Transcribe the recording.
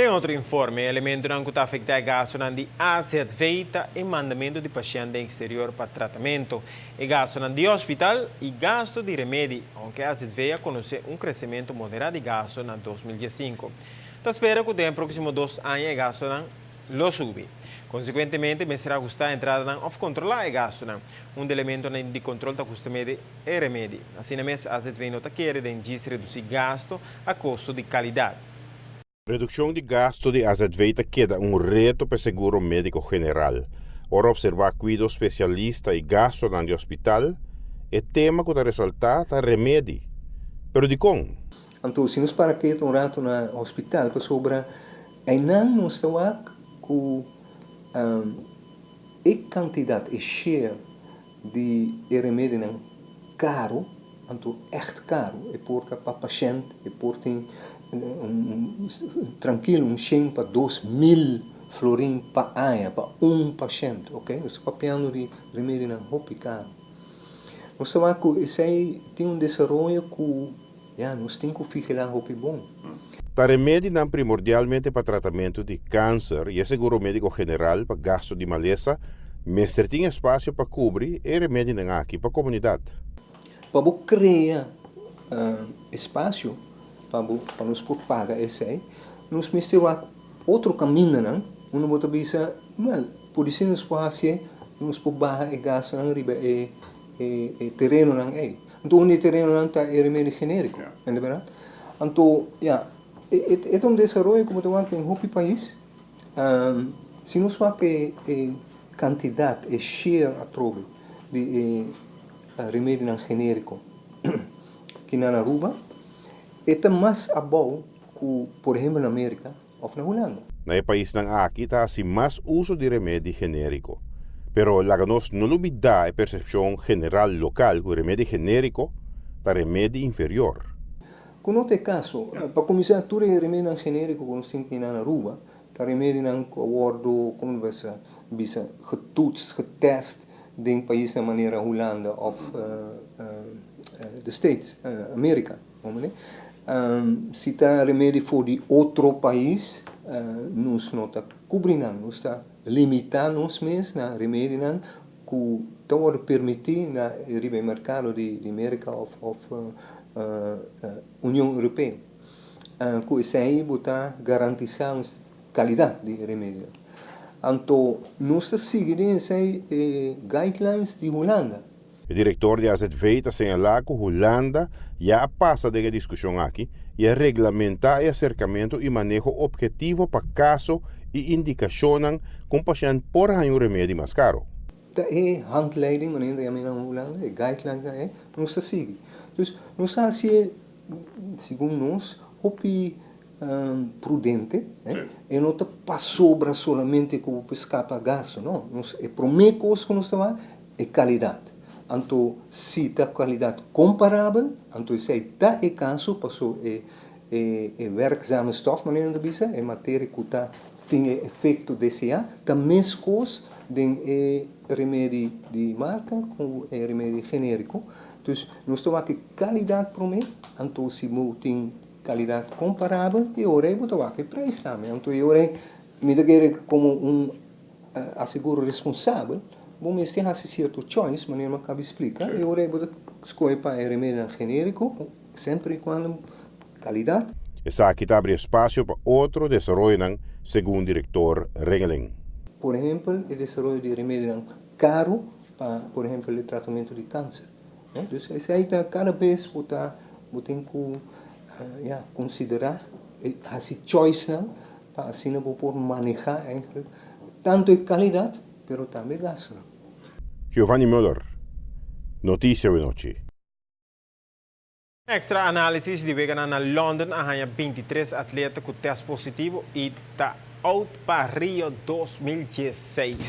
Em outro informe, elemento não que afeta a gasto de azeite e mandamento de paciente exterior para tratamento. E gasto de hospital e gasto de remédio, aunque a veia conhece crescimento moderado de gasto na 2015. Está espera que nos próximos 2 anos o gasto lo sube. Consequentemente, será ajustar a entrada ou controlar o gasto. Elemento de controle da custo médio e remédio. Assim, a veia nota quer reduzir gasto a custo de qualidade. Redução de gasto de azeite queda reto para o seguro médico general. Ora observar cuidado especialista e gasto no hospital é tema que está resultado a remédio. Pero de como? Então, se nós para que rato no hospital, para sobra, não está com a quantidade, a share de remédio caro, então echt caro, é porque para o paciente, é porque tranquilo, shame para 2.000 florim para ano, para paciente, ok? Nós estamos falando de remédio não hobby caro. Nós estamos com isso aí tem desenvolvimento que nós temos que vigilar hobby bom. O remédio não primordialmente para tratamento de câncer e é seguro médico general para gasto de maleza, mas tem espaço para cobrir e remédio aqui para a comunidade. Para criar espaço para nós por pagar esse aí, nós precisamos outro caminho, não? Não pode pensar, mas por isso nós podemos fazer, nós podemos barrar e gasto não riba e terreno não é. Então onde terreno não está é remédio genérico, é verdade? Então, é um desenvolvimento como tu vê em outro país. Se nós fazemos a quantidade, a share a trobe de remédio não genérico que na Aruba, é mais bom que, por exemplo, na América ou na Holanda. No país aqui está assim mais uso de remédio genérico. Pero la nós não olvidar a percepção general local que o remédio genérico é remédio inferior. Com outro caso, para começar, tudo é remédio genérico que nós temos na Aruba, é remédio que abordo, como bisa getoetst, getest em país da maneira Holanda ou the States, América. Se está remédio for de outro país, nós não está cobrindo, nós está limitando nos mesmos na remédio que está permitir na mercado de América ou União Europeia. Com isso aí, está garantizando qualidade de remédio. Então, nós estamos seguindo essas guidelines de Holanda. O diretor de azeite assinala que Holanda já passa da discussão aqui e regulamentar o acercamento e manejo objetivo para caso e indicação com paciente por um remédio mais caro. É handleiding, maneira de Holanda, é guidelines, nós estamos seguindo. Então, nós estamos assim, segundo nós, prudente, e não está sobre solamente com o escapa gasto, não. É primeira coisa que nós estamos é qualidade. Então, se está qualidade comparável, então isso aí está em caso, passou werkzame stof, maneira de bisa, é matéria que tem efeito DCA, também coisa de remédio de marca com remédio genérico. Então, nós estamos aqui qualidade primeiro, então se tem qualidade comparável e agora eu estou aqui preço também. Então, agora me dá como asseguro responsável. Bom, mas tem certo choice, maneira que eu explico. E agora eu escolho para remédio genérico, sempre quando qualidade. Essa aqui abre espaço para outro desenvolvimento, segundo o diretor Rengeling. Por exemplo, o desenvolvimento de remédio caro para, por exemplo, o tratamento de câncer. Então, isso aí está cada vez que tem que considerar essa choice para assim não poder manejar tanto a qualidade, mas também gasto. Giovanni Müller, Notícia de Noite. Extra análise de vegana na London arranha 23 atletas com teste positivo e está out para Rio 2016.